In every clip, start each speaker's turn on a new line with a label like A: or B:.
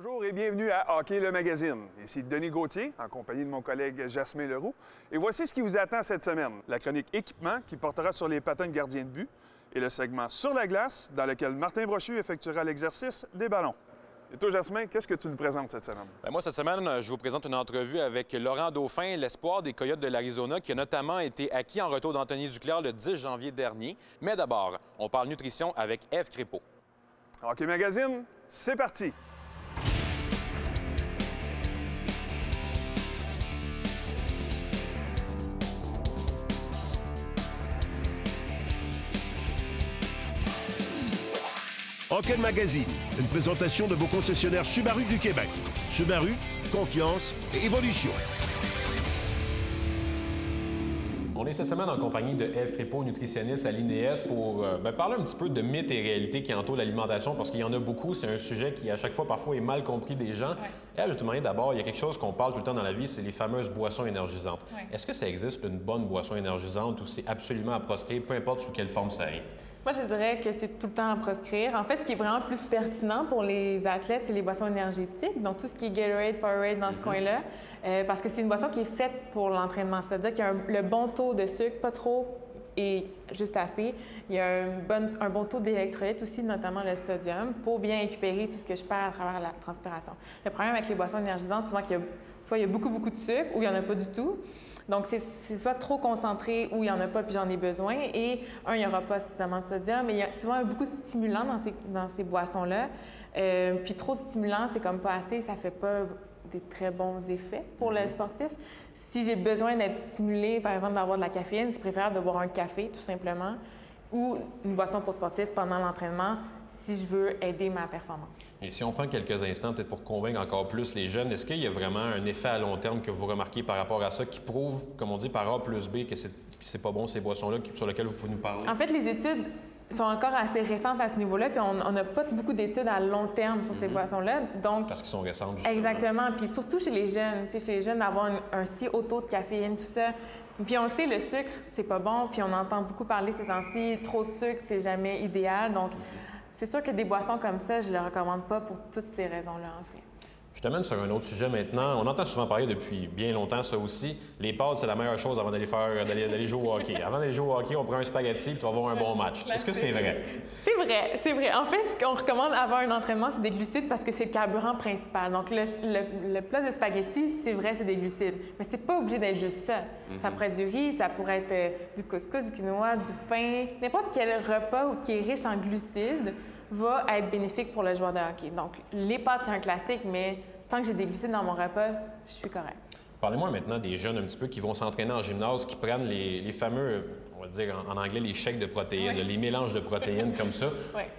A: Bonjour et bienvenue à Hockey le magazine. Ici Denis Gauthier, en compagnie de mon collègue Jasmin Leroux. Et voici ce qui vous attend cette semaine. La chronique équipement qui portera sur les patins de gardien de but et le segment sur la glace dans lequel Martin Brochu effectuera l'exercice des ballons. Et toi, Jasmin, qu'est-ce que tu nous présentes cette semaine?
B: Bien, moi, cette semaine, je vous présente une entrevue avec Laurent Dauphin, l'espoir des Coyotes de l'Arizona, qui a notamment été acquis en retour d'Anthony Duclair le 10 janvier dernier. Mais d'abord, on parle nutrition avec Ève Crépeau.
A: Hockey Magazine, c'est parti!
C: Hockey Magazine, une présentation de vos concessionnaires Subaru du Québec. Subaru, confiance et évolution.
B: On est cette semaine en compagnie de Ève Crépeau, nutritionniste à l'INES, pour parler un petit peu de mythes et réalités qui entourent l'alimentation, parce qu'il y en a beaucoup. C'est un sujet qui, à chaque fois, parfois, est mal compris des gens. Ève, je vais te demander d'abord, il y a quelque chose qu'on parle tout le temps dans la vie, c'est les fameuses boissons énergisantes. Est-ce que ça existe une bonne boisson énergisante ou c'est absolument à proscrire, peu importe sous quelle forme ça arrive?
D: Moi, je dirais que c'est tout le temps à proscrire. En fait, ce qui est vraiment plus pertinent pour les athlètes, c'est les boissons énergétiques, donc tout ce qui est Gatorade, Powerade dans ce coin-là, parce que c'est une boisson qui est faite pour l'entraînement, c'est-à-dire qu'il y a le bon taux de sucre, pas trop et juste assez. Il y a un bon taux d'électrolytes aussi, notamment le sodium, pour bien récupérer tout ce que je perds à travers la transpiration. Le problème avec les boissons énergisantes, souvent soit il y a beaucoup de sucre ou il n'y en a pas du tout. Donc, c'est soit trop concentré ou il n'y en a pas puis j'en ai besoin. Et il n'y aura pas suffisamment de sodium. Mais il y a souvent beaucoup de stimulants dans ces boissons-là. Puis trop de stimulants, c'est comme pas assez. Ça fait pas des très bons effets pour le sportif. Si j'ai besoin d'être stimulé, par exemple, d'avoir de la caféine, c'est préférable de boire un café, tout simplement, ou une boisson pour sportif pendant l'entraînement si je veux aider ma performance.
B: Et si on prend quelques instants, peut-être pour convaincre encore plus les jeunes, est-ce qu'il y a vraiment un effet à long terme que vous remarquez par rapport à ça qui prouve, comme on dit, par A plus B, que c'est pas bon ces boissons-là sur lesquelles vous pouvez nous parler?
D: En fait, les études sont encore assez récentes à ce niveau-là, puis on n'a pas beaucoup d'études à long terme sur ces boissons-là. Donc,
B: parce qu'ils sont récentes, justement.
D: Exactement. Puis surtout chez les jeunes. Tu sais, chez les jeunes, d'avoir un si haut taux de caféine, tout ça. Puis on le sait, le sucre, c'est pas bon. Puis on entend beaucoup parler ces temps-ci. Trop de sucre, c'est jamais idéal. Donc, c'est sûr que des boissons comme ça, je ne les recommande pas pour toutes ces raisons-là, en fait.
B: Je t'amène sur un autre sujet maintenant. On entend souvent parler depuis bien longtemps, ça aussi. Les pâtes, c'est la meilleure chose avant d'aller jouer au hockey. Avant d'aller jouer au hockey, on prend un spaghetti et tu vas avoir un bon match. Est-ce que c'est vrai?
D: C'est vrai, c'est vrai. En fait, ce qu'on recommande avant un entraînement, c'est des glucides parce que c'est le carburant principal. Donc, le plat de spaghetti, c'est vrai, c'est des glucides. Mais c'est pas obligé d'être juste ça. Ça pourrait être du riz, ça pourrait être du couscous, du quinoa, du pain. N'importe quel repas qui est riche en glucides va être bénéfique pour le joueur de hockey. Donc, les pâtes, c'est un classique, mais tant que j'ai des glucides dans mon repas, je suis correct.
B: Parlez-moi maintenant des jeunes un petit peu qui vont s'entraîner en gymnase, qui prennent les fameux, on va dire en anglais, les shakes de protéines, les mélanges de protéines comme ça.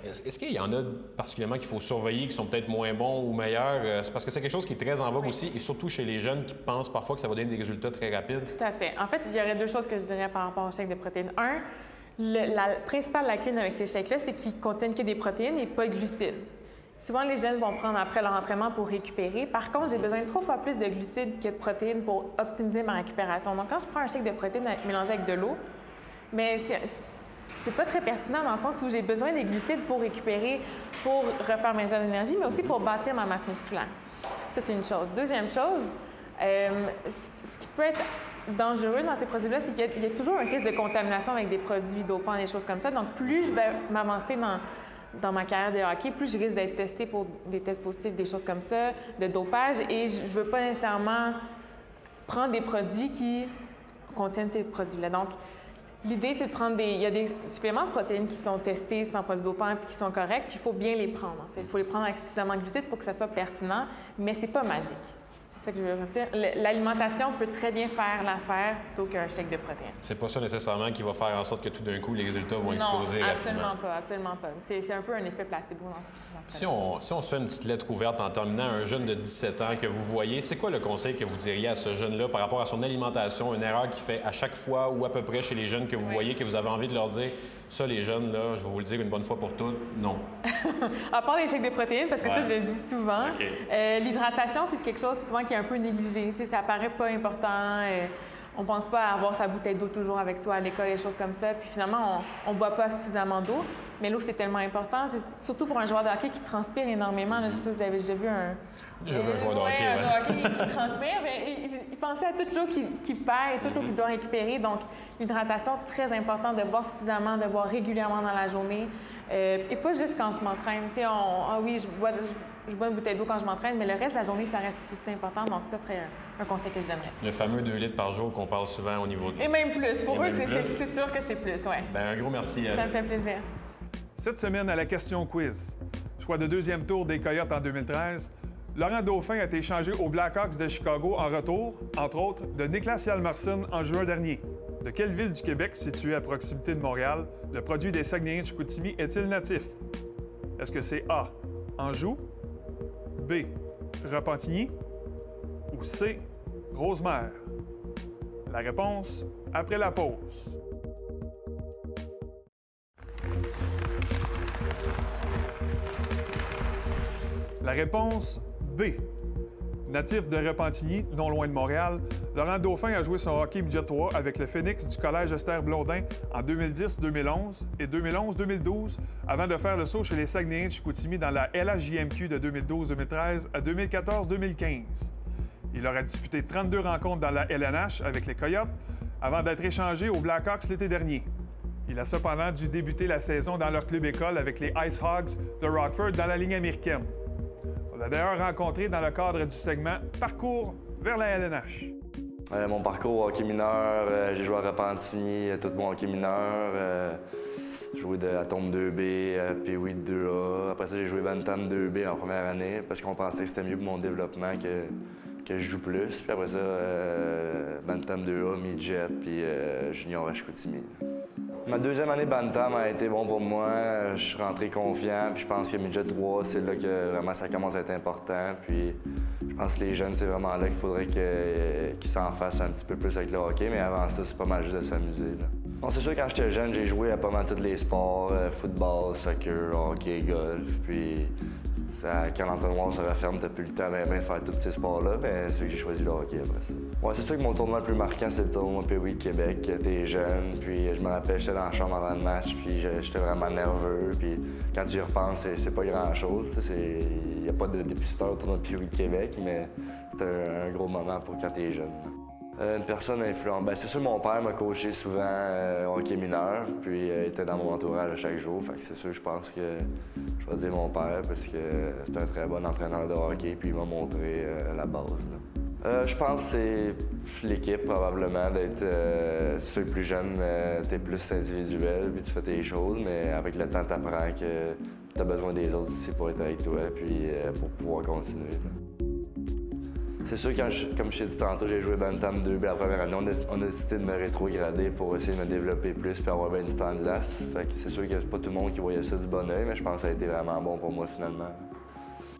B: Est-ce qu'il y en a particulièrement qu'il faut surveiller, qui sont peut-être moins bons ou meilleurs? C'est parce que c'est quelque chose qui est très en vogue aussi, et surtout chez les jeunes qui pensent parfois que ça va donner des résultats très rapides.
D: Tout à fait. En fait, il y aurait deux choses que je dirais par rapport aux shakes de protéines. Un, la principale lacune avec ces shakes-là, c'est qu'ils contiennent que des protéines et pas de glucides. Souvent, les jeunes vont prendre après leur entraînement pour récupérer. Par contre, j'ai besoin de 3 fois plus de glucides que de protéines pour optimiser ma récupération. Donc, quand je prends un shake de protéines mélangé avec de l'eau, mais c'est pas très pertinent dans le sens où j'ai besoin des glucides pour récupérer, pour refaire mes heures d'énergie, mais aussi pour bâtir ma masse musculaire. Ça, c'est une chose. Deuxième chose, ce qui peut être dangereux dans ces produits-là, c'est qu'il y a toujours un risque de contamination avec des produits dopants, des choses comme ça. Donc, plus je vais m'avancer dans ma carrière de hockey, plus je risque d'être testée pour des tests positifs, des choses comme ça, de dopage. Et je ne veux pas nécessairement prendre des produits qui contiennent ces produits-là. Donc, l'idée, c'est de prendre il y a des suppléments de protéines qui sont testés sans produits dopants et qui sont corrects, puis il faut bien les prendre, en fait. Il faut les prendre avec suffisamment de glucides pour que ça soit pertinent, mais c'est pas magique. C'est ça que je veux dire. L'alimentation peut très bien faire l'affaire plutôt qu'un shake de protéines.
B: C'est pas ça nécessairement qui va faire en sorte que tout d'un coup, les résultats vont exploser rapidement.
D: Absolument pas, absolument pas. C'est un peu un effet placebo dans ce
B: si on se fait une petite lettre ouverte en terminant, un jeune de 17 ans que vous voyez, c'est quoi le conseil que vous diriez à ce jeune-là par rapport à son alimentation, une erreur qu'il fait à chaque fois ou à peu près chez les jeunes que vous voyez, que vous avez envie de leur dire, ça, les jeunes, là, je vais vous le dire une bonne fois pour toutes, non.
D: À part les shakes de protéines, parce que ça, je le dis souvent, l'hydratation, c'est quelque chose souvent qui est un peu négligé. Tu sais, ça paraît pas important. on pense pas à avoir sa bouteille d'eau toujours avec soi à l'école, des choses comme ça. Puis finalement, on boit pas suffisamment d'eau. Mais l'eau, c'est tellement important. C'est surtout pour un joueur de hockey qui transpire énormément. Là, je sais pas si vous avez déjà vu un
B: joueur de hockey,
D: un joueur de hockey qui transpire. Mais il pensait à toute l'eau qui perd et toute l'eau qu'il doit récupérer. Donc, l'hydratation, très important de boire suffisamment, de boire régulièrement dans la journée. Et pas juste quand je m'entraîne. Tu sais, oui, je bois une bouteille d'eau quand je m'entraîne, mais le reste de la journée, ça reste tout aussi important. Donc, ça serait un conseil que je donnerais.
B: Le fameux 2 litres par jour qu'on parle souvent au niveau de l'eau.
D: Et même plus. Pour eux, c'est sûr que c'est plus, oui.
B: Bien, un gros merci.
D: Ça me fait plaisir.
A: Cette semaine, à la question quiz, choix de deuxième tour des Coyotes en 2013, Laurent Dauphin a été échangé aux Blackhawks de Chicago en retour, entre autres, de Niklas Hjalmarsson en juin dernier. De quelle ville du Québec, située à proximité de Montréal, le produit des Saguenayens de Chicoutimi est-il natif? Est-ce que c'est A, Anjou, B, Repentigny ou C, Rosemère? La réponse après la pause. La réponse B. Natif de Repentigny, non loin de Montréal, Laurent Dauphin a joué son hockey midget 3 avec le Phoenix du Collège Esther-Blondin en 2010-2011 et 2011-2012 avant de faire le saut chez les Saguenayens de Chicoutimi dans la LHJMQ de 2012-2013 à 2014-2015. Il aura disputé 32 rencontres dans la LNH avec les Coyotes avant d'être échangé aux Blackhawks l'été dernier. Il a cependant dû débuter la saison dans leur club école avec les Ice Hogs de Rockford dans la ligne américaine. On l'a d'ailleurs rencontré dans le cadre du segment Parcours vers la LNH.
E: Mon parcours au hockey mineur, j'ai joué à Repentigny, tout mon hockey mineur. J'ai joué à Tombe 2B, puis oui 2A. Après ça, j'ai joué Bantam 2B en première année parce qu'on pensait que c'était mieux pour mon développement que je joue plus. Puis après ça, Bantam 2A, Midget, puis Junior à Chicoutimi. Ma deuxième année Bantam a été bon pour moi. Je suis rentré confiant, puis je pense que Midget 3, c'est là que vraiment ça commence à être important. Puis je pense que les jeunes, c'est vraiment là qu'il faudrait qu'ils s'en fassent un petit peu plus avec le hockey, mais avant ça, c'est pas mal juste de s'amuser. Bon, c'est sûr, quand j'étais jeune, j'ai joué à pas mal tous les sports, football, soccer, hockey, golf, puis quand l'entonnoir se referme, t'as plus le temps de faire tous ces sports-là, mais c'est que j'ai choisi le hockey après ça. Ouais, c'est sûr que mon tournoi le plus marquant, c'est le tournoi Pee-Wee de Québec. T'es jeune, puis je me rappelle, j'étais dans la chambre avant le match, puis j'étais vraiment nerveux, puis quand tu y repenses, c'est pas grand-chose. Il n'y a pas de dépisteur au tournoi Pee-Wee de Québec, mais c'était un gros moment pour quand t'es jeune. Une personne influente. Bien, c'est sûr, mon père m'a coaché souvent au hockey mineur, puis il était dans mon entourage à chaque jour. Fait que c'est sûr, je pense que je vais dire mon père parce que c'est un très bon entraîneur de hockey, puis il m'a montré la base. Je pense que c'est l'équipe, probablement, d'être ceux plus jeunes, t'es plus individuel, puis tu fais tes choses, mais avec le temps, t'apprends que t'as besoin des autres aussi pour être avec toi, puis pour pouvoir continuer. C'est sûr, comme je t'ai dit tantôt, j'ai joué Bantam 2B la première année. On a décidé de me rétrograder pour essayer de me développer plus et avoir bien du temps de glace. Fait que c'est sûr qu'il n'y a pas tout le monde qui voyait ça du bon oeil, mais je pense que ça a été vraiment bon pour moi finalement.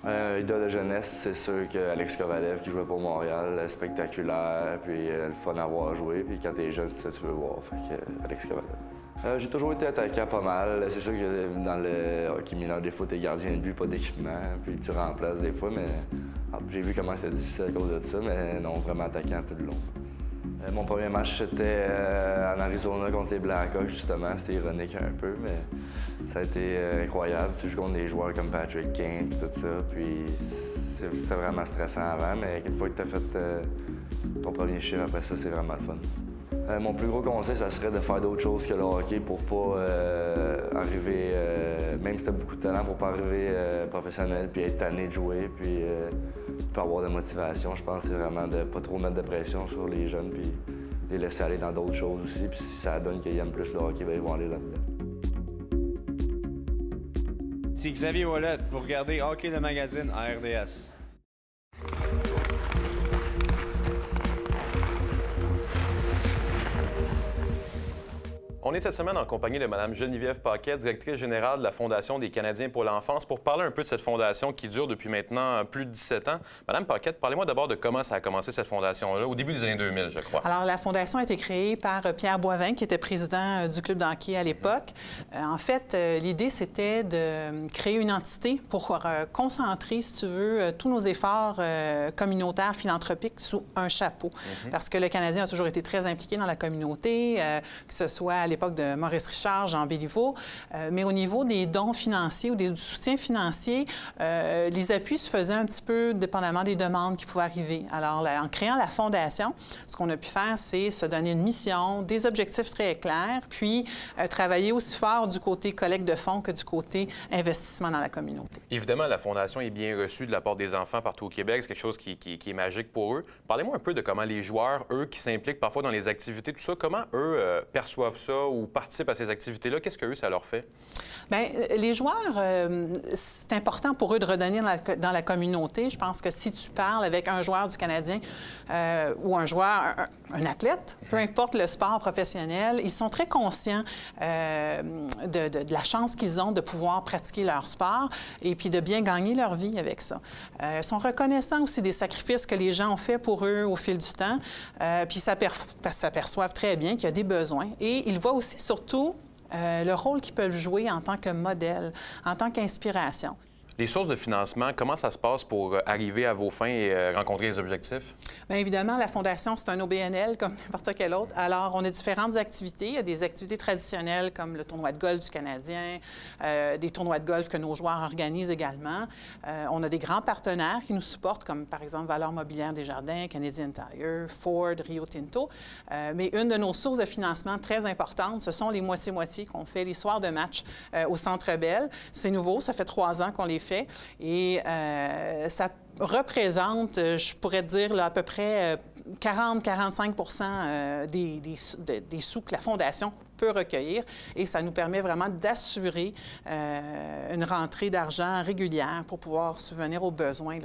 E: Idole de jeunesse, c'est sûr qu'Alex Kovalev qui jouait pour Montréal, spectaculaire, puis le fun à voir jouer. Puis quand t'es jeune, c'est ça que tu veux voir. Fait que Alex Kovalev. J'ai toujours été attaquant pas mal. C'est sûr que dans le hockey mineur, des fois, t'es gardien de but, pas d'équipement, puis tu remplaces des fois, mais j'ai vu comment c'était difficile à cause de ça, mais non, vraiment attaquant tout le long. Mon premier match, c'était en Arizona contre les Blackhawks, justement. C'était ironique un peu, mais ça a été incroyable. Tu joues contre des joueurs comme Patrick Kane et tout ça, puis c'était vraiment stressant avant, mais une fois que tu as fait ton premier chiffre, après ça, c'est vraiment le fun. Mon plus gros conseil, ça serait de faire d'autres choses que le hockey pour pas arriver, même si t'as beaucoup de talent, pour pas arriver professionnel puis être tanné de jouer puis pas avoir de motivation. Je pense que c'est vraiment de pas trop mettre de pression sur les jeunes puis les laisser aller dans d'autres choses aussi. Puis si ça donne qu'ils aiment plus le hockey, bien, ils vont aller là-dedans.
F: C'est Xavier Ouellet. Vous regardez Hockey le magazine à RDS.
B: On est cette semaine en compagnie de Mme Geneviève Paquet, directrice générale de la Fondation des Canadiens pour l'enfance, pour parler un peu de cette fondation qui dure depuis maintenant plus de 17 ans. Mme Paquet, parlez-moi d'abord de comment ça a commencé cette fondation-là, au début des années 2000, je crois.
G: Alors, la fondation a été créée par Pierre Boivin, qui était président du club d'hockey à l'époque. En fait, l'idée, c'était de créer une entité pour concentrer, si tu veux, tous nos efforts communautaires, philanthropiques sous un chapeau. Parce que le Canadien a toujours été très impliqué dans la communauté, que ce soit à l'époque de Maurice Richard, Jean Béliveau, mais au niveau des dons financiers ou du soutien financier, les appuis se faisaient un petit peu dépendamment des demandes qui pouvaient arriver. Alors, en créant la Fondation, ce qu'on a pu faire, c'est se donner une mission, des objectifs très clairs, puis travailler aussi fort du côté collecte de fonds que du côté investissement dans la communauté.
B: Évidemment, la Fondation est bien reçue de la part des enfants partout au Québec. C'est quelque chose qui est magique pour eux. Parlez-moi un peu de comment les joueurs, eux, qui s'impliquent parfois dans les activités, tout ça, comment eux perçoivent ça ou participent à ces activités-là? Qu'est-ce que eux, ça leur fait? Bien,
G: les joueurs, c'est important pour eux de redonner dans la communauté. Je pense que si tu parles avec un joueur du Canadien ou un joueur, un athlète, peu importe le sport professionnel, ils sont très conscients de la chance qu'ils ont de pouvoir pratiquer leur sport et puis de bien gagner leur vie avec ça. Ils sont reconnaissants aussi des sacrifices que les gens ont faits pour eux au fil du temps, puis s'aperçoivent très bien qu'il y a des besoins. Et ils voient aussi surtout le rôle qu'ils peuvent jouer en tant que modèle, en tant qu'inspiration.
B: Les sources de financement, comment ça se passe pour arriver à vos fins et rencontrer les objectifs?
G: Bien évidemment, la Fondation, c'est un OBNL comme n'importe quel autre. Alors, on a différentes activités. Il y a des activités traditionnelles comme le tournoi de golf du Canadien, des tournois de golf que nos joueurs organisent également. On a des grands partenaires qui nous supportent, comme par exemple Valeur Mobilière Desjardins, Canadian Tire, Ford, Rio Tinto. Mais une de nos sources de financement très importantes, ce sont les moitiés-moitiés qu'on fait les soirs de match au Centre Bell. C'est nouveau, ça fait 3 ans qu'on les fait. Et ça représente, je pourrais dire, là, à peu près 40-45 des sous que la Fondation peut recueillir. Et ça nous permet vraiment d'assurer une rentrée d'argent régulière pour pouvoir subvenir aux besoins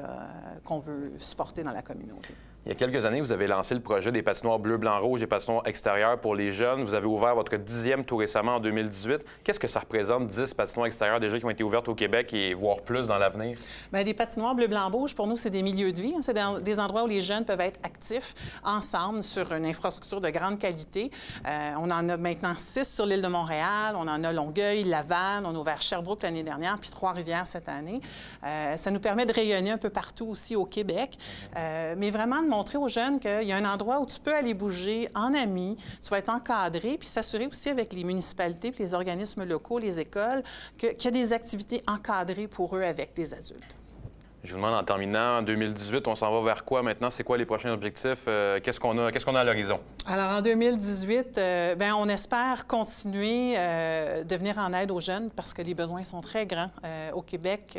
G: qu'on veut supporter dans la communauté.
B: Il y a quelques années, vous avez lancé le projet des patinoires bleu, blanc, rouge et patinoires extérieures pour les jeunes. Vous avez ouvert votre 10e tout récemment en 2018. Qu'est-ce que ça représente, 10 patinoires extérieures déjà qui ont été ouvertes au Québec et voire plus dans l'avenir? Bien,
G: des patinoires bleu, blanc, rouge, pour nous, c'est des milieux de vie. C'est des endroits où les jeunes peuvent être actifs ensemble sur une infrastructure de grande qualité. On en a maintenant 6 sur l'île de Montréal. On en a Longueuil, Laval. On a ouvert Sherbrooke l'année dernière, puis Trois-Rivières cette année. Ça nous permet de rayonner un peu partout aussi au Québec. Mais vraiment de montrer aux jeunes qu'il y a un endroit où tu peux aller bouger en amis, tu vas être encadré, puis s'assurer aussi avec les municipalités, puis les organismes locaux, les écoles, qu'il y a des activités encadrées pour eux avec des adultes.
B: Je vous demande en terminant, en 2018, on s'en va vers quoi maintenant? C'est quoi les prochains objectifs? Qu'est-ce qu'on a à l'horizon? Alors, en 2018,
G: bien, on espère continuer de venir en aide aux jeunes parce que les besoins sont très grands. Au Québec,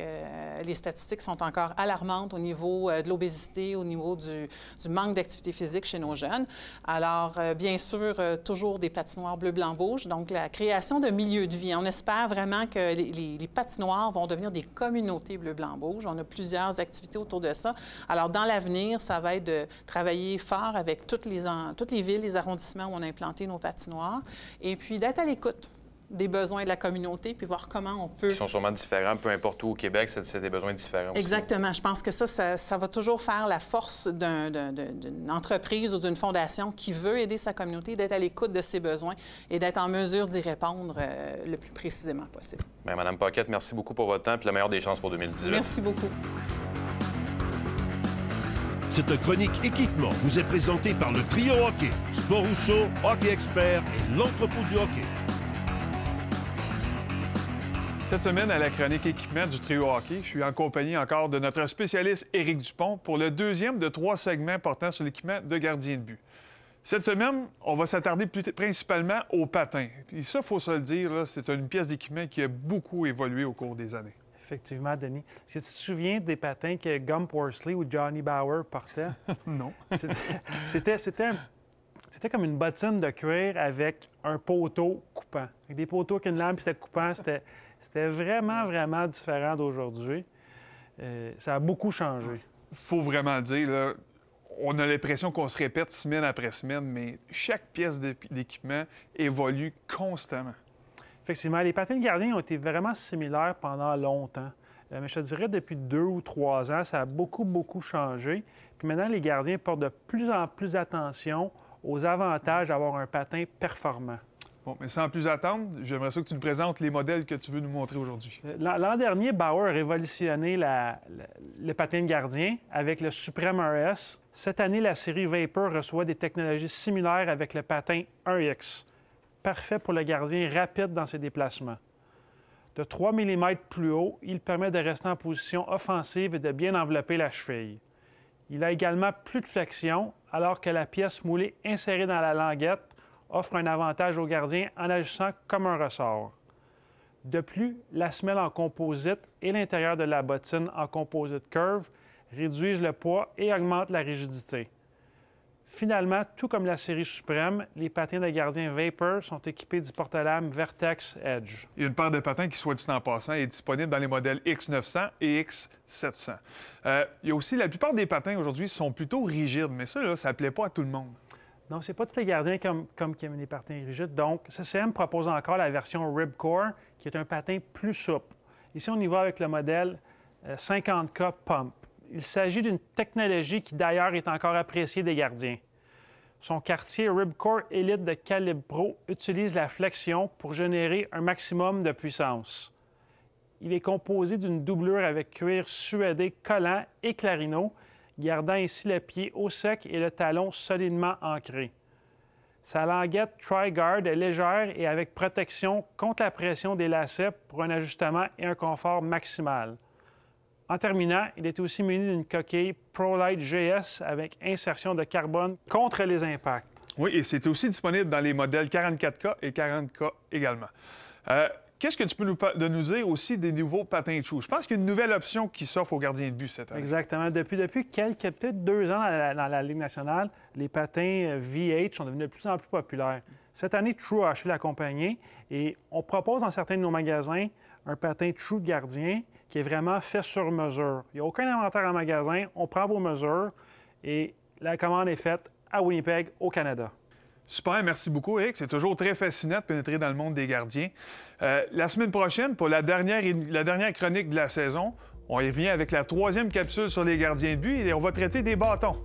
G: les statistiques sont encore alarmantes au niveau de l'obésité, au niveau du manque d'activité physique chez nos jeunes. Alors, bien sûr, toujours des patinoires bleu, blanc, rouge. Donc, la création de milieux de vie. On espère vraiment que les patinoires vont devenir des communautés bleu, blanc, rouge. On a plusieurs activités autour de ça. Alors, dans l'avenir, ça va être de travailler fort avec toutes les villes, les arrondissements où on a implanté nos patinoires, et puis d'être à l'écoute des besoins de la communauté, puis voir comment on peut...
B: Ils sont sûrement différents, peu importe où au Québec, c'est des besoins différents aussi.
G: Exactement. Je pense que ça va toujours faire la force d'une entreprise ou d'une fondation qui veut aider sa communauté, d'être à l'écoute de ses besoins et d'être en mesure d'y répondre le plus précisément possible.
B: Bien, Mme Paquet, merci beaucoup pour votre temps, puis la meilleure des chances pour 2018.
G: Merci beaucoup.
C: Cette chronique équipement vous est présentée par le Trio Hockey, Sport Rousseau, Hockey Expert et l'Entrepôt du hockey.
A: Cette semaine, à la chronique équipement du Trio Hockey, je suis en compagnie encore de notre spécialiste Éric Dupont pour le 2e de 3 segments portant sur l'équipement de gardien de but. Cette semaine, on va s'attarder principalement aux patins. Puis ça, il faut se le dire, c'est une pièce d'équipement qui a beaucoup évolué au cours des années.
H: Effectivement, Denis. Est-ce que tu te souviens des patins que Gump Worsley ou Johnny Bauer portaient?
A: Non.
H: C'était comme une bottine de cuir avec un poteau coupant. Avec des poteaux avec une lame, puis c'était coupant. C'était vraiment, vraiment différent d'aujourd'hui. Ça a beaucoup changé.
A: Il faut vraiment le dire, là, on a l'impression qu'on se répète semaine après semaine, mais chaque pièce d'équipement évolue constamment.
H: Effectivement, les patins de gardien ont été vraiment similaires pendant longtemps. Mais je te dirais, depuis 2 ou 3 ans, ça a beaucoup changé. Puis maintenant, les gardiens portent de plus en plus attention aux avantages d'avoir un patin performant.
A: Bon, mais sans plus attendre, j'aimerais ça que tu nous présentes les modèles que tu veux nous montrer aujourd'hui.
H: L'an dernier, Bauer a révolutionné le patin de gardien avec le Supreme RS. Cette année, la série Vapor reçoit des technologies similaires avec le patin 1X. Parfait pour le gardien rapide dans ses déplacements. De 3 mm plus haut, il permet de rester en position offensive et de bien envelopper la cheville. Il a également plus de flexion, alors que la pièce moulée insérée dans la languette offre un avantage au gardien en agissant comme un ressort. De plus, la semelle en composite et l'intérieur de la bottine en composite curve réduisent le poids et augmentent la rigidité. Finalement, tout comme la série Suprême, les patins de gardien Vapor sont équipés du porte-lames Vertex Edge.
A: Il y a une paire de patins qui, soit dit en passant, est disponible dans les modèles X900 et X700. Il y a aussi, la plupart des patins aujourd'hui sont plutôt rigides, mais ça ne plaît pas à tout le monde.
H: Non, c'est pas tous les gardiens comme qui aiment les patins rigides. Donc, CCM propose encore la version Ribcore, qui est un patin plus souple. Ici, on y va avec le modèle 50K Pump. Il s'agit d'une technologie qui, d'ailleurs, est encore appréciée des gardiens. Son quartier Ribcore Elite de calibre pro utilise la flexion pour générer un maximum de puissance. Il est composé d'une doublure avec cuir suédé collant et clarino, gardant ainsi le pied au sec et le talon solidement ancré. Sa languette Tri-Guard est légère et avec protection contre la pression des lacets pour un ajustement et un confort maximal. En terminant, il est aussi muni d'une coquille ProLite GS avec insertion de carbone contre les impacts.
A: Oui, et c'est aussi disponible dans les modèles 44K et 40K également. Qu'est-ce que tu peux nous dire aussi des nouveaux patins de chou? Je pense qu'il y a une nouvelle option qui s'offre aux gardiens de but cette année.
H: Exactement. Depuis peut-être 2 ans dans la Ligue nationale, les patins VH sont devenus de plus en plus populaires. Cette année, True a acheté la compagnie et on propose dans certains de nos magasins un patin True de gardien qui est vraiment fait sur mesure. Il n'y a aucun inventaire en magasin, on prend vos mesures et la commande est faite à Winnipeg, au Canada.
A: Super, merci beaucoup, Eric. C'est toujours très fascinant de pénétrer dans le monde des gardiens. La semaine prochaine, pour la dernière chronique de la saison, on y revient avec la 3e capsule sur les gardiens de but et on va traiter des bâtons.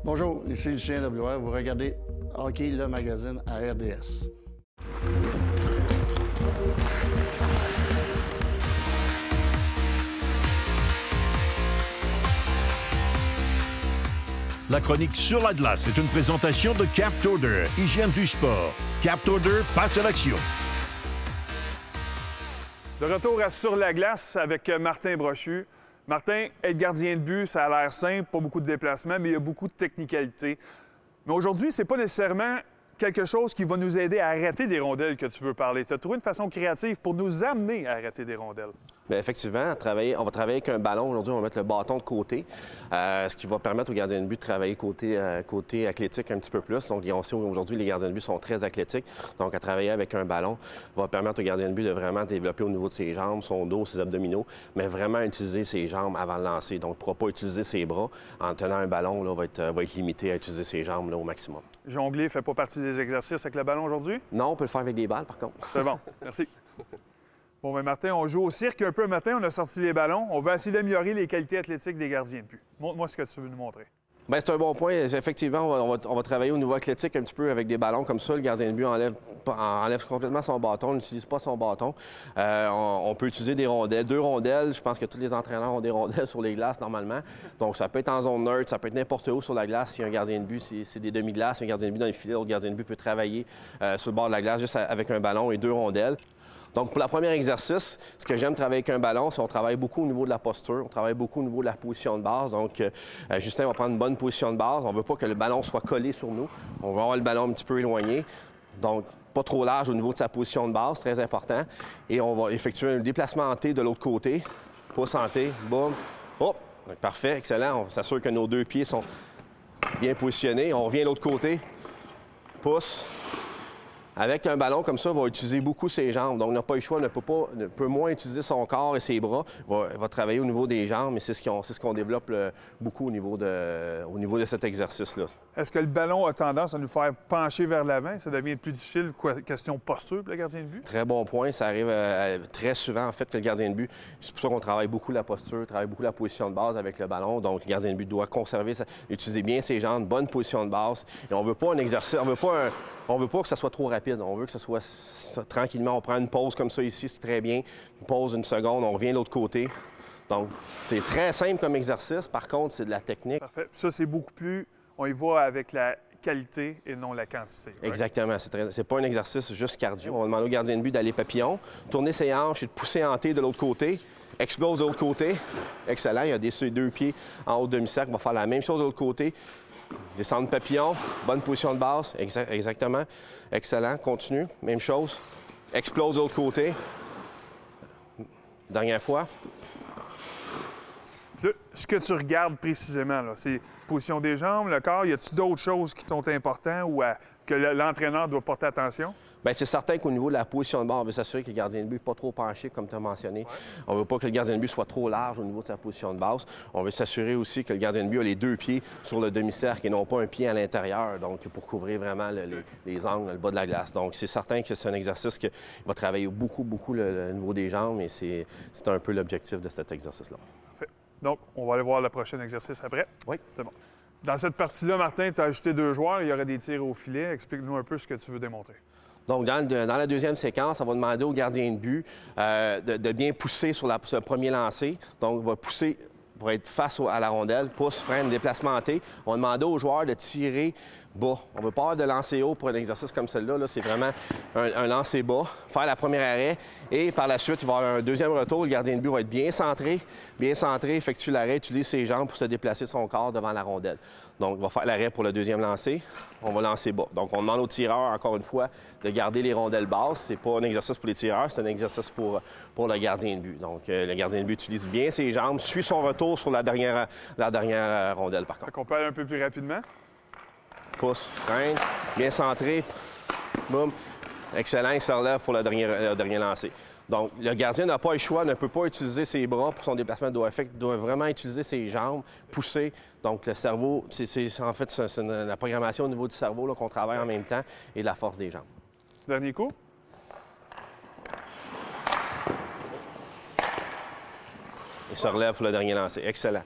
I: Bonjour, ici Lucien WR. Vous regardez Hockey le magazine à RDS.
C: La chronique sur la glace est une présentation de Captorder, hygiène du sport. Captorder passe à l'action.
A: De retour à Sur la glace avec Martin Brochu. Martin, être gardien de but, ça a l'air simple, pas beaucoup de déplacements, mais il y a beaucoup de technicalité. Mais aujourd'hui, c'est pas nécessairement quelque chose qui va nous aider à arrêter des rondelles que tu veux parler. Tu as trouvé une façon créative pour nous amener à arrêter des rondelles.
J: Bien, effectivement, on va travailler avec un ballon. Aujourd'hui, on va mettre le bâton de côté, ce qui va permettre aux gardiens de but de travailler côté athlétique un petit peu plus. Donc, on sait aujourd'hui les gardiens de but sont très athlétiques. Donc, à travailler avec un ballon va permettre aux gardiens de but de vraiment développer au niveau de ses jambes, son dos, ses abdominaux, mais vraiment utiliser ses jambes avant de lancer. Donc, il ne pourra pas utiliser ses bras. En tenant un ballon, là, va être limité à utiliser ses jambes là, au maximum.
A: Jongler ne fait pas partie des exercices avec le ballon aujourd'hui?
J: Non, on peut le faire avec des balles, par contre.
A: C'est bon, merci. Bon, bien, Martin, on joue au cirque un peu matin, on a sorti les ballons. On va essayer d'améliorer les qualités athlétiques des gardiens de but. Montre-moi ce que tu veux nous montrer.
J: Bien, c'est un bon point. Effectivement, on va travailler au niveau athlétique un petit peu avec des ballons comme ça. Le gardien de but enlève complètement son bâton, n'utilise pas son bâton. On peut utiliser des rondelles. 2 rondelles, je pense que tous les entraîneurs ont des rondelles sur les glaces normalement. Donc, ça peut être en zone neutre, ça peut être n'importe où sur la glace. Si un gardien de but, c'est des demi-glaces, un gardien de but dans les filets, l'autre gardien de but peut travailler sur le bord de la glace juste avec un ballon et 2 rondelles. Donc, pour le premier exercice, ce que j'aime travailler avec un ballon, c'est qu'on travaille beaucoup au niveau de la posture, on travaille beaucoup au niveau de la position de base. Donc, Justin va prendre une bonne position de base. On ne veut pas que le ballon soit collé sur nous. On va avoir le ballon un petit peu éloigné. Donc, pas trop large au niveau de sa position de base, très important. Et on va effectuer un déplacement en T de l'autre côté. Pouce en T, boum, hop. Donc, parfait, excellent. On s'assure que nos 2 pieds sont bien positionnés. On revient de l'autre côté. Pouce. Avec un ballon comme ça, il va utiliser beaucoup ses jambes. Donc, il n'a pas le choix, ne peut moins utiliser son corps et ses bras. Il va travailler au niveau des jambes, et c'est ce qu'on développe beaucoup au niveau de cet exercice-là.
A: Est-ce que le ballon a tendance à nous faire pencher vers l'avant? Ça devient plus difficile, question posture pour le gardien de but?
J: Très bon point. Ça arrive très souvent, en fait, que le gardien de but... C'est pour ça qu'on travaille beaucoup la posture, travaille beaucoup la position de base avec le ballon. Donc, le gardien de but doit conserver, utiliser bien ses jambes, bonne position de base. Et on ne veut pas un exercice... On veut pas que ça soit trop rapide. On veut que ce soit tranquillement. On prend une pause comme ça ici, c'est très bien. Une pause, une seconde, on revient de l'autre côté. Donc, c'est très simple comme exercice. Par contre, c'est de la technique.
A: Parfait. Ça, c'est beaucoup plus... On y va avec la qualité et non la quantité. Right?
J: Exactement. C'est pas un exercice juste cardio. On va demander au gardien de but d'aller papillon, tourner ses hanches et de pousser en T de l'autre côté. Explose de l'autre côté. Excellent. Il y a ses 2 pieds en haut de demi-cercle. On va faire la même chose de l'autre côté. Descendre papillon, bonne position de base, exactement. Excellent, continue, même chose. Explose de l'autre côté. Dernière fois.
A: Ce que tu regardes précisément, c'est position des jambes, le corps. Y a-t-il d'autres choses qui sont importantes ou que l'entraîneur doit porter attention?
J: Bien, c'est certain qu'au niveau de la position de base, on veut s'assurer que le gardien de but n'est pas trop penché, comme tu as mentionné. Ouais. On ne veut pas que le gardien de but soit trop large au niveau de sa position de base. On veut s'assurer aussi que le gardien de but a les 2 pieds sur le demi-cercle et non pas un pied à l'intérieur, donc pour couvrir vraiment les angles, le bas de la glace. Donc, c'est certain que c'est un exercice qui va travailler beaucoup le niveau des jambes et c'est un peu l'objectif de cet exercice-là.
A: Parfait. Donc, on va aller voir le prochain exercice après.
J: Oui.
A: C'est bon. Dans cette partie-là, Martin, tu as ajouté 2 joueurs. Il y aurait des tirs au filet. Explique-nous un peu ce que tu veux démontrer.
J: Donc, dans la deuxième séquence, on va demander au gardien de but de bien pousser sur le premier lancer. Donc, il va pousser pour être face à la rondelle, pousse, freine, déplacement en T. On va demander aux joueurs de tirer bas. On ne veut pas avoir de lancer haut pour un exercice comme celui-là. Là, c'est vraiment un lancer bas, faire la première arrêt. Et par la suite, il va y avoir un deuxième retour. Le gardien de but va être bien centré, effectue l'arrêt, utilise ses jambes pour se déplacer son corps devant la rondelle. Donc, il va faire l'arrêt pour le deuxième lancer. On va lancer bas. Donc, on demande aux tireurs, encore une fois, de garder les rondelles basses. C'est pas un exercice pour les tireurs, c'est un exercice pour le gardien de but. Donc, le gardien de but utilise bien ses jambes, suit son retour sur la dernière rondelle, par contre.
A: On peut aller un peu plus rapidement.
J: Pousse, freine, bien centré, boum. Excellent, il se relève pour le dernier lancer. Donc, le gardien n'a pas le choix, ne peut pas utiliser ses bras pour son déplacement, doit vraiment utiliser ses jambes, pousser. Donc, le cerveau, en fait, c'est la programmation au niveau du cerveau qu'on travaille en même temps et de la force des jambes.
A: Dernier coup.
J: Il se relève pour le dernier lancer. Excellent.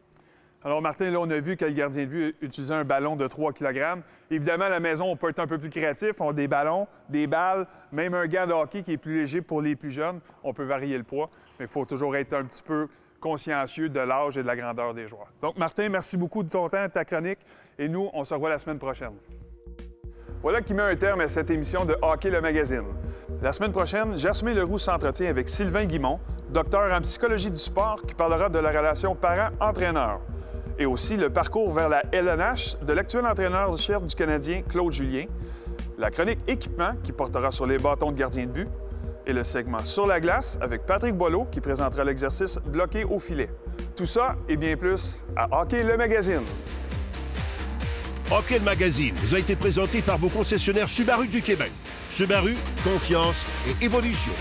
A: Alors, Martin, là, on a vu que le gardien de but utilisait un ballon de 3 kg. Évidemment, à la maison, on peut être un peu plus créatif. On a des ballons, des balles, même un gant de hockey qui est plus léger pour les plus jeunes. On peut varier le poids, mais il faut toujours être un petit peu consciencieux de l'âge et de la grandeur des joueurs. Donc, Martin, merci beaucoup de ton temps, de ta chronique. Et nous, on se revoit la semaine prochaine. Voilà qui met un terme à cette émission de Hockey le magazine. La semaine prochaine, Jasmin Leroux s'entretient avec Sylvain Guimont, docteur en psychologie du sport, qui parlera de la relation parent-entraîneur. Et aussi le parcours vers la LNH de l'actuel entraîneur-chef du Canadien, Claude Julien, la chronique équipement qui portera sur les bâtons de gardien de but et le segment sur la glace avec Patrick Boileau qui présentera l'exercice bloqué au filet. Tout ça et bien plus à Hockey le magazine.
C: Hockey le magazine vous a été présenté par vos concessionnaires Subaru du Québec. Subaru, confiance et évolution.